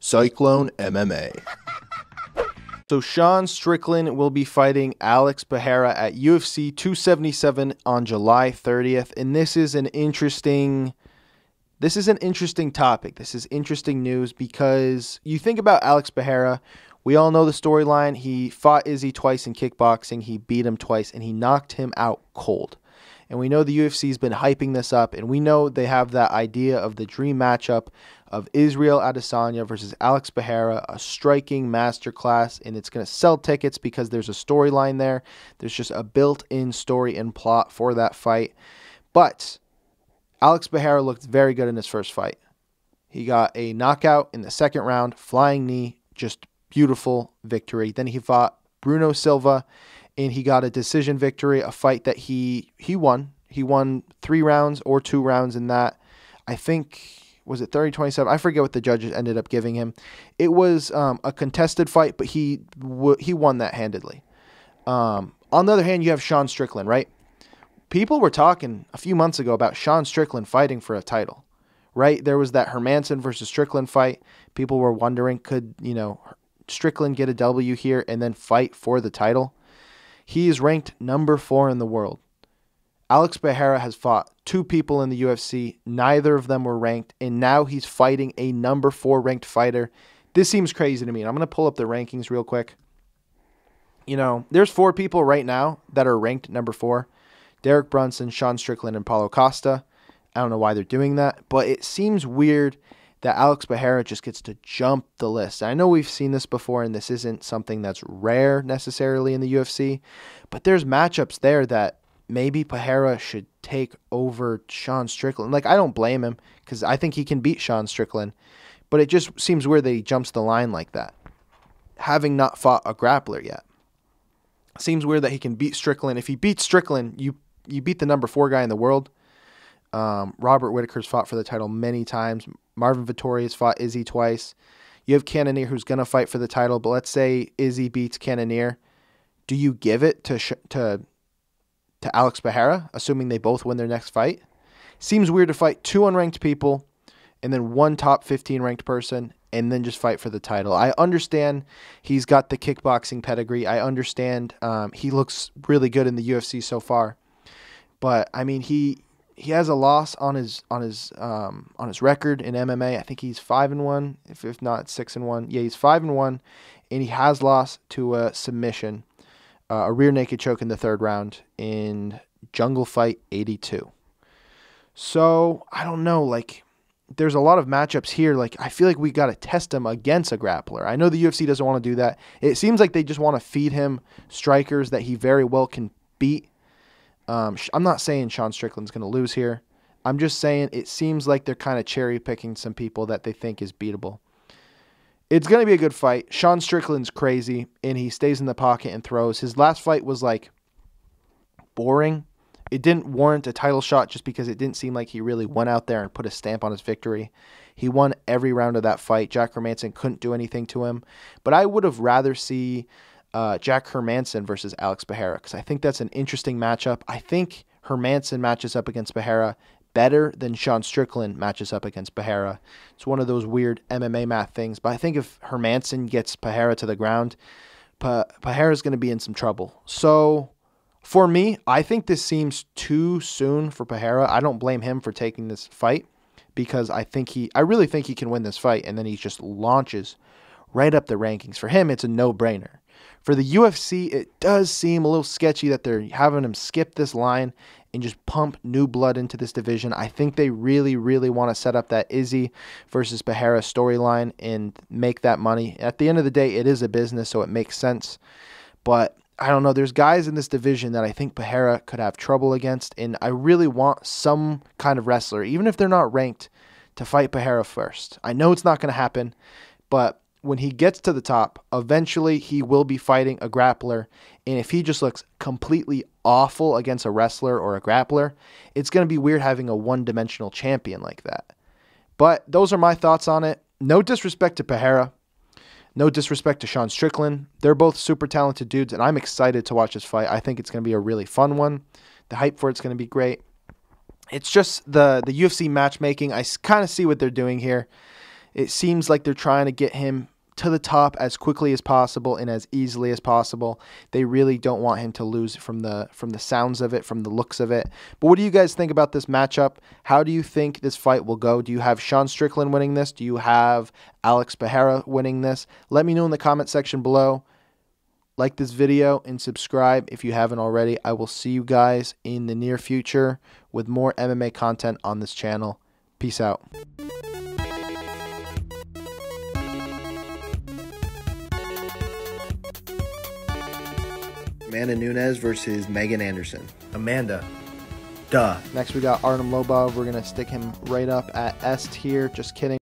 Cyclone MMA. So Sean Strickland will be fighting Alex Pereira at UFC 277 on July 30th, and this is an interesting topic. This is interesting news because you think about Alex Pereira. We all know the storyline. He fought Izzy twice in kickboxing. He beat him twice, and he knocked him out cold. And we know the UFC's been hyping this up, and we know they have that idea of the dream matchup of Israel Adesanya versus Alex Pereira, a striking masterclass, and it's going to sell tickets because there's a storyline there. There's just a built-in story and plot for that fight. But Alex Pereira looked very good in his first fight. He got a knockout in the second round, flying knee, just beautiful victory. Then he fought Bruno Silva, and he got a decision victory, a fight that he won. He won 3 rounds or 2 rounds in that. I think, was it 30-27? I forget what the judges ended up giving him. It was a contested fight, but he won that handedly. On the other hand, you have Sean Strickland, right? People were talking a few months ago about Sean Strickland fighting for a title, right? There was that Hermansson versus Strickland fight. People were wondering, could, Strickland get a W here and then fight for the title? He is ranked number 4 in the world. Alex Pereira has fought 2 people in the UFC. Neither of them were ranked, and now he's fighting a number 4 ranked fighter. This seems crazy to me. I'm going to pull up the rankings real quick. There's 4 people right now that are ranked number 4. Derek Brunson, Sean Strickland, and Paulo Costa. I don't know why they're doing that, but it seems weird that Alex Pereira just gets to jump the list. I know we've seen this before, and this isn't something that's rare necessarily in the UFC, but there's matchups there that maybe Pereira should take over Sean Strickland. I don't blame him because I think he can beat Sean Strickland, but it just seems weird that he jumps the line like that, having not fought a grappler yet. Seems weird that he can beat Strickland. If he beats Strickland, you beat the number 4 guy in the world. Robert Whittaker's fought for the title many times. Marvin Vettori's fought Izzy twice. You have Cannonier who's going to fight for the title, but let's say Izzy beats Cannonier. Do you give it to Alex Pereira, assuming they both win their next fight? Seems weird to fight 2 unranked people and then 1 top 15 ranked person and then just fight for the title. I understand he's got the kickboxing pedigree. I understand he looks really good in the UFC so far. But I mean, he has a loss on his record in MMA. I think he's 5-1, if not 6-1. Yeah, he's 5-1, and he has lost to a submission, a rear naked choke in the 3rd round in Jungle Fight 82. So I don't know. There's a lot of matchups here. I feel like we got to test him against a grappler. I know the UFC doesn't want to do that. It seems like they just want to feed him strikers that he very well can beat. I'm not saying Sean Strickland's going to lose here. I'm just saying it seems like they're kind of cherry picking some people that they think is beatable. It's going to be a good fight. Sean Strickland's crazy, and he stays in the pocket and throws. His last fight was boring. It didn't warrant a title shot just because it didn't seem like he really went out there and put a stamp on his victory. He won every round of that fight. Jack Hermansson couldn't do anything to him. But I would have rather see Jack Hermansson versus Alex Pereira because I think that's an interesting matchup. I think Hermansson matches up against Pereira better than Sean Strickland matches up against Pereira. It's one of those weird MMA math things. But I think if Hermansson gets Pereira to the ground, Pereira's going to be in some trouble. So for me, I think this seems too soon for Pereira. I don't blame him for taking this fight because I really think he can win this fight, and then he just launches right up the rankings. For him, it's a no-brainer. For the UFC, it does seem a little sketchy that they're having him skip this line and just pump new blood into this division. I think they really, really want to set up that Izzy versus Pereira storyline and make that money. At the end of the day, it is a business, so it makes sense. But I don't know. There's guys in this division that I think Pereira could have trouble against, and I really want some kind of wrestler, even if they're not ranked, to fight Pereira first. I know it's not going to happen, but when he gets to the top, eventually he will be fighting a grappler, and if he just looks completely awful against a wrestler or a grappler, it's going to be weird having a one-dimensional champion like that. But those are my thoughts on it. No disrespect to Pereira. No disrespect to Sean Strickland. They're both super talented dudes, and I'm excited to watch this fight. I think it's going to be a really fun one. The hype for it's going to be great. It's just the UFC matchmaking. I kind of see what they're doing here. It seems like they're trying to get him to the top as quickly as possible and as easily as possible. They really don't want him to lose from the sounds of it, from the looks of it. But what do you guys think about this matchup? How do you think this fight will go? Do you have Sean Strickland winning this? Do you have Alex Pereira winning this? Let me know in the comment section below. Like this video and subscribe if you haven't already. I will see you guys in the near future with more MMA content on this channel. Peace out. Amanda Nunes versus Megan Anderson. Amanda. Duh. Next we got Artem Lobov. We're going to stick him right up at S tier. Just kidding.